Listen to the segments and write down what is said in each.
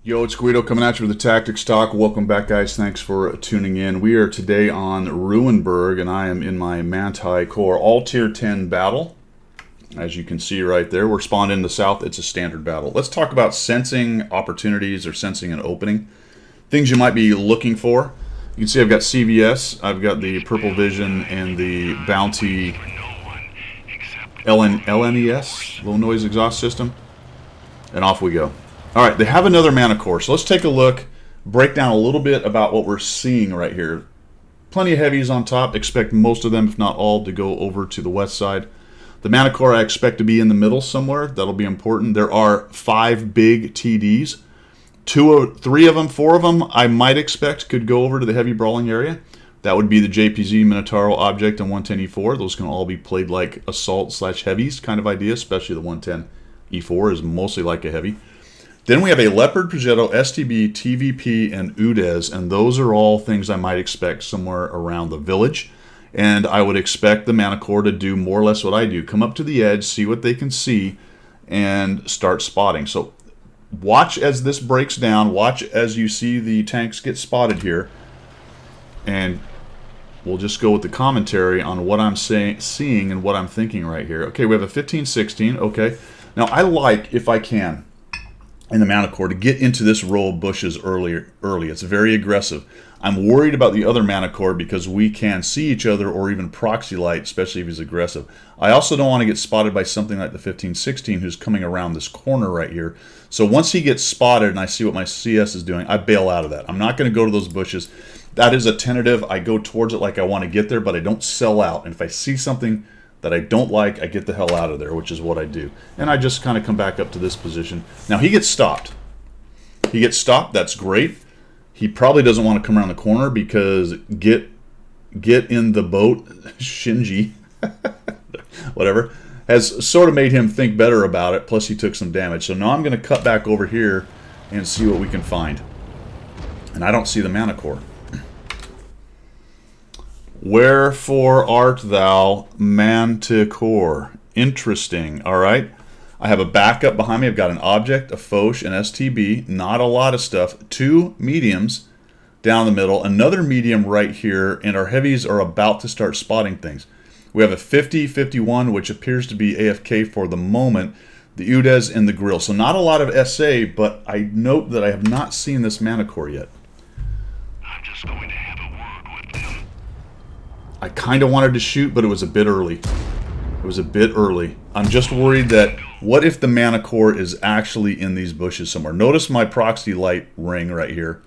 Yo, it's Guido coming at you with the Tactics Talk. Welcome back, guys. Thanks for tuning in. We are today on Ruinberg, and I am in my Manticore all Tier 10 battle. As you can see right there, we're spawned in the south. It's a standard battle. Let's talk about sensing opportunities or sensing an opening. Things you might be looking for. You can see I've got CVS, I've got the Purple Vision, and the Bounty LNES, Low Noise Exhaust System. And off we go. All right, they have another mana core, so let's take a look, break down a little bit about what we're seeing right here. Plenty of heavies on top. Expect most of them, if not all, to go over to the west side. The mana core I expect to be in the middle somewhere. That'll be important. There are 5 big TDs. 3 of them, 4 of them, I might expect could go over to the heavy brawling area. That would be the JPZ, Minotauro, Object, and 110E4. Those can all be played like assault/heavies kind of idea, especially the 110E4 is mostly like a heavy. Then we have a Leopard, Progetto, STB, TVP, and Udez, and those are all things I might expect somewhere around the village. And I would expect the mana core to do more or less what I do. Come up to the edge, see what they can see, and start spotting. So watch as this breaks down. Watch as you see the tanks get spotted here. And we'll just go with the commentary on what I'm seeing and what I'm thinking right here. Okay, we have a 15-16. Okay. Now, I like, if I can, in the mana core to get into this row of bushes early. It's very aggressive. I'm worried about the other mana core because we can see each other or even proxy light, especially if he's aggressive. I also don't want to get spotted by something like the 15-16 who's coming around this corner right here. So once he gets spotted and I see what my CS is doing, I bail out of that. I'm not going to go to those bushes. That is a tentative. I go towards it like I want to get there, but I don't sell out. And if I see something that I don't like, I get the hell out of there, which is what I do. And I just kind of come back up to this position. Now, he gets stopped. He gets stopped. That's great. He probably doesn't want to come around the corner because get in the boat, Shinji, whatever, has sort of made him think better about it, plus he took some damage. So now I'm going to cut back over here and see what we can find. And I don't see the mana core. Wherefore art thou, Manticore? Interesting. All right. I have a backup behind me. I've got an Object, a Foch, an STB. Not a lot of stuff. 2 mediums down the middle. Another medium right here. And our heavies are about to start spotting things. We have a 50-51, which appears to be AFK for the moment. The Udez and the Grill. So not a lot of SA, but I note that I have not seen this mana core yet. I'm just going to have a word with them. I kind of wanted to shoot, but it was a bit early. It was a bit early. I'm just worried that what if the mana core is actually in these bushes somewhere? Notice my proxy light ring right here.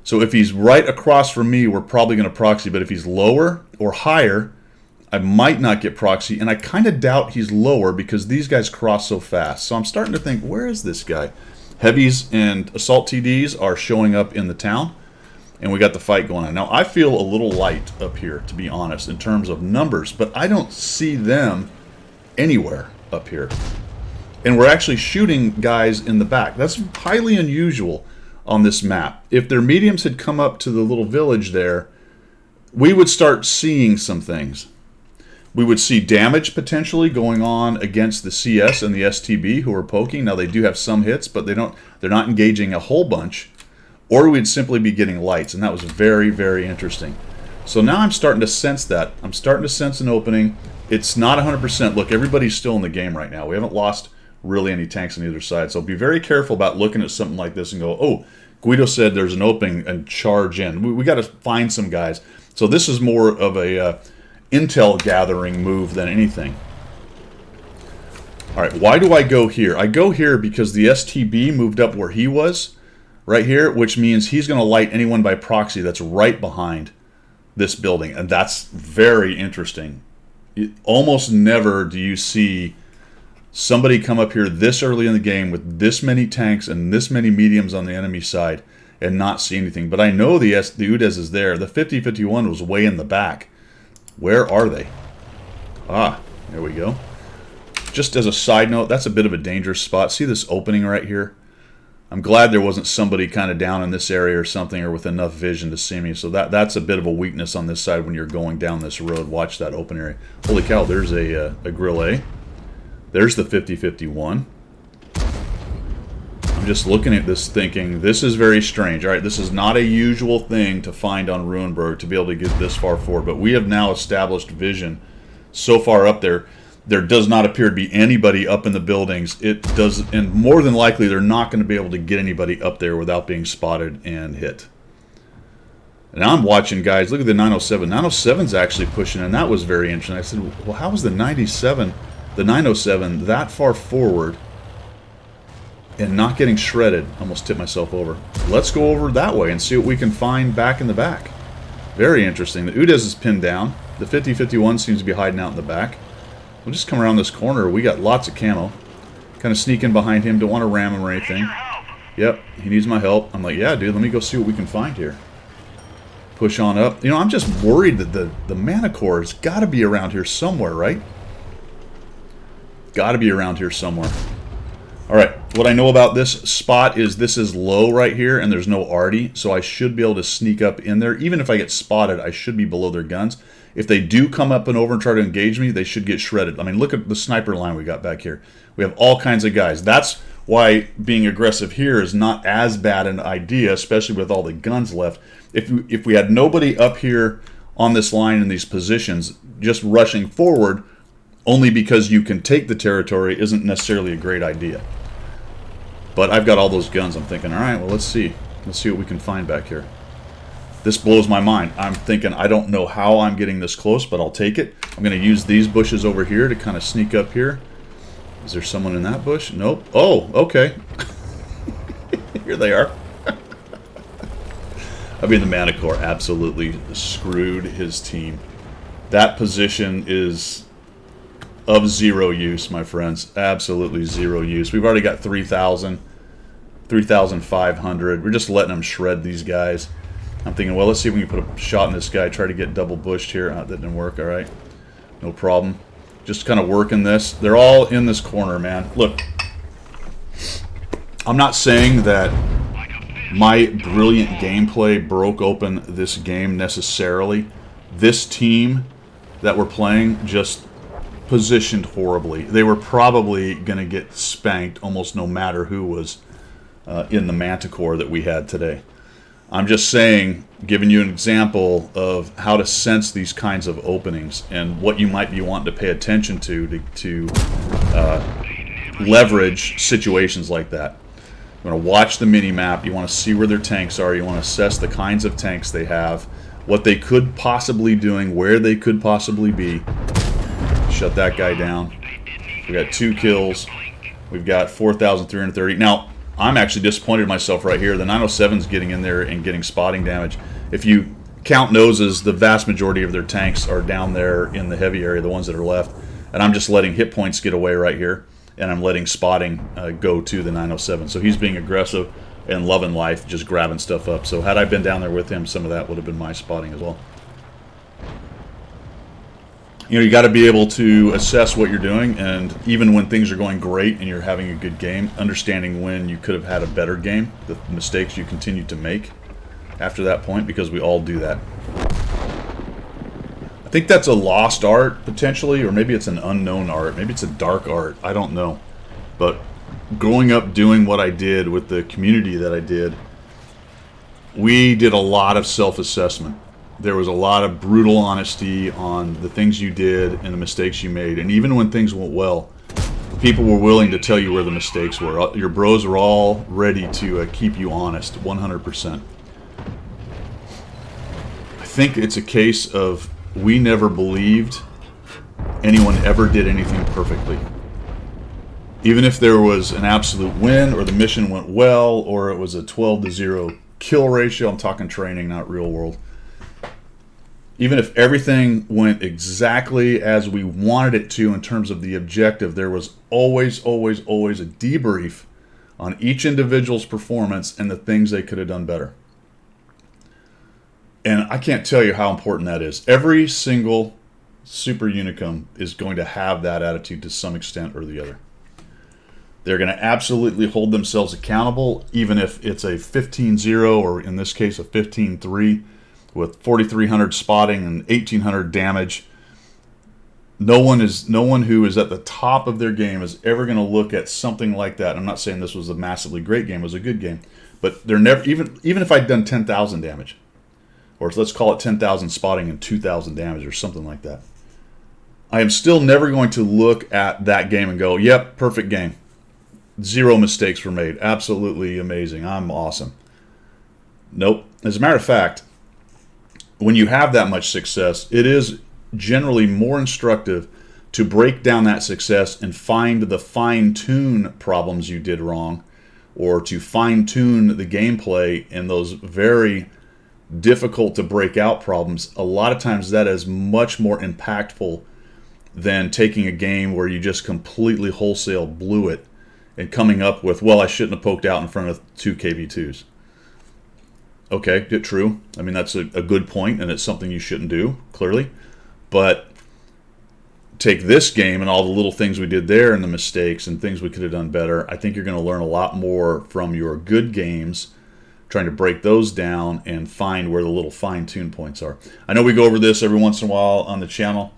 So if he's right across from me, we're probably going to proxy. But if he's lower or higher, I might not get proxy. And I kind of doubt he's lower because these guys cross so fast. So I'm starting to think, where is this guy? Heavies and assault TDs are showing up in the town. And we got the fight going on. Now, I feel a little light up here, to be honest, in terms of numbers. But I don't see them anywhere up here. And we're actually shooting guys in the back. That's highly unusual on this map. If their mediums had come up to the little village there, we would start seeing some things. We would see damage potentially going on against the CS and the STB who are poking. Now, they do have some hits, but they're not engaging a whole bunch. Or we'd simply be getting lights, and that was very, very interesting. So now I'm starting to sense that. I'm starting to sense an opening. It's not 100%. Look, everybody's still in the game right now. We haven't lost really any tanks on either side. So be very careful about looking at something like this and go, oh, Guido said there's an opening, and charge in. We got to find some guys. So this is more of a intel gathering move than anything. All right, why do I go here? I go here because the STB moved up where he was. Right here, which means he's going to light anyone by proxy that's right behind this building. And that's very interesting. Almost never do you see somebody come up here this early in the game with this many tanks and this many mediums on the enemy side and not see anything. But I know the Udez is there. The 50-51 was way in the back. Where are they? Ah, there we go. Just as a side note, that's a bit of a dangerous spot. See this opening right here? I'm glad there wasn't somebody kind of down in this area or something or with enough vision to see me. So that's a bit of a weakness on this side when you're going down this road. Watch that open area. Holy cow, there's a Grill A. There's the 50-51. I'm just looking at this thinking, this is very strange. All right, this is not a usual thing to find on Ruinberg to be able to get this far forward, but we have now established vision so far up there. There does not appear to be anybody up in the buildings. It does, and more than likely, they're not going to be able to get anybody up there without being spotted and hit. And I'm watching, guys, look at the 907. 907's actually pushing, and that was very interesting. I said, well, how was the 907 that far forward and not getting shredded? Almost tipped myself over. Let's go over that way and see what we can find back in the back. Very interesting. The Udez is pinned down. The 50-51 seems to be hiding out in the back. We'll just come around this corner. We got lots of camo. Kind of sneak in behind him. Don't want to ram him or anything. Yep, he needs my help. I'm like, yeah, dude, let me go see what we can find here. Push on up. You know, I'm just worried that the Manticore has got to be around here somewhere, right? Got to be around here somewhere. All right, what I know about this spot is this is low right here, and there's no arty, so I should be able to sneak up in there. Even if I get spotted, I should be below their guns. If they do come up and over and try to engage me, they should get shredded. I mean, look at the sniper line we got back here. We have all kinds of guys. That's why being aggressive here is not as bad an idea, especially with all the guns left. If we had nobody up here on this line in these positions, just rushing forward only because you can take the territory isn't necessarily a great idea. But I've got all those guns. I'm thinking, all right, well, let's see. Let's see what we can find back here. This blows my mind. I'm thinking, I don't know how I'm getting this close, but I'll take it. I'm going to use these bushes over here to kind of sneak up here. Is there someone in that bush? Nope. Oh, okay. Here they are. I mean, the Manticore absolutely screwed his team. That position is of zero use, my friends. Absolutely zero use. We've already got 3,000, 3,500. We're just letting them shred these guys. I'm thinking, well, let's see if we can put a shot in this guy, try to get double bushed here. That didn't work, all right. No problem. Just kind of working this. They're all in this corner, man. Look, I'm not saying that my brilliant gameplay broke open this game necessarily. This team that we're playing just positioned horribly. They were probably going to get spanked almost no matter who was in the Manticore that we had today. I'm just saying, giving you an example of how to sense these kinds of openings and what you might be wanting to pay attention to leverage situations like that. You want to watch the mini-map, you want to see where their tanks are, you want to assess the kinds of tanks they have, what they could possibly be doing, where they could possibly be. Shut that guy down. We got 2 kills. We've got 4,330. Now, I'm actually disappointed in myself right here. The 907's getting in there and getting spotting damage. If you count noses, the vast majority of their tanks are down there in the heavy area, the ones that are left. And I'm just letting hit points get away right here. And I'm letting spotting go to the 907. So he's being aggressive and loving life, just grabbing stuff up. So had I been down there with him, some of that would have been my spotting as well. You know, you got to be able to assess what you're doing, and even when things are going great and you're having a good game, understanding when you could have had a better game, the mistakes you continue to make after that point, because we all do that. I think that's a lost art, potentially, or maybe it's an unknown art. Maybe it's a dark art. I don't know. But growing up doing what I did with the community that I did, we did a lot of self-assessment. There was a lot of brutal honesty on the things you did and the mistakes you made. And even when things went well, people were willing to tell you where the mistakes were. Your bros were all ready to keep you honest, 100%. I think it's a case of we never believed anyone ever did anything perfectly. Even if there was an absolute win or the mission went well or it was a 12-0 kill ratio, I'm talking training, not real world. Even if everything went exactly as we wanted it to in terms of the objective, there was always, always, always a debrief on each individual's performance and the things they could have done better. And I can't tell you how important that is. Every single Super Unicum is going to have that attitude to some extent or the other. They're going to absolutely hold themselves accountable, even if it's a 15-0 or in this case a 15-3. With 4,300 spotting and 1,800 damage. No one who is at the top of their game is ever going to look at something like that. I'm not saying this was a massively great game; it was a good game, but they're never even if I'd done 10,000 damage, or let's call it 10,000 spotting and 2,000 damage, or something like that. I am still never going to look at that game and go, "Yep, perfect game. 0 mistakes were made. Absolutely amazing. I'm awesome." Nope. As a matter of fact, when you have that much success, it is generally more instructive to break down that success and find the fine-tune problems you did wrong, or to fine-tune the gameplay in those very difficult to break out problems. A lot of times that is much more impactful than taking a game where you just completely wholesale blew it and coming up with, well, I shouldn't have poked out in front of 2 KV2s. Okay, true. I mean, that's a good point, and it's something you shouldn't do, clearly. But take this game and all the little things we did there and the mistakes and things we could have done better. I think you're going to learn a lot more from your good games, trying to break those down and find where the little fine-tune points are. I know we go over this every once in a while on the channel,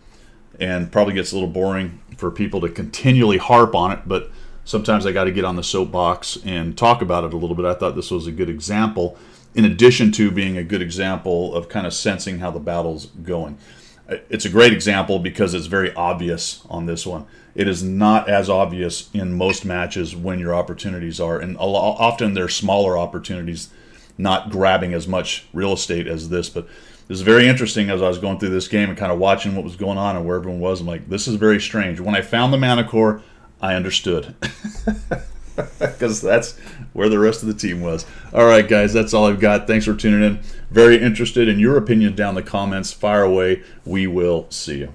and probably gets a little boring for people to continually harp on it, but sometimes I got to get on the soapbox and talk about it a little bit. I thought this was a good example, in addition to being a good example of kind of sensing how the battle's going. It's a great example because it's very obvious on this one. It is not as obvious in most matches when your opportunities are, and often they're smaller opportunities, not grabbing as much real estate as this. But this is very interesting as I was going through this game and kind of watching what was going on and where everyone was. I'm like, this is very strange. When I found the mana core, I understood. Because that's where the rest of the team was. All right, guys, that's all I've got. Thanks for tuning in. Very interested in your opinion down in the comments. Fire away. We will see you.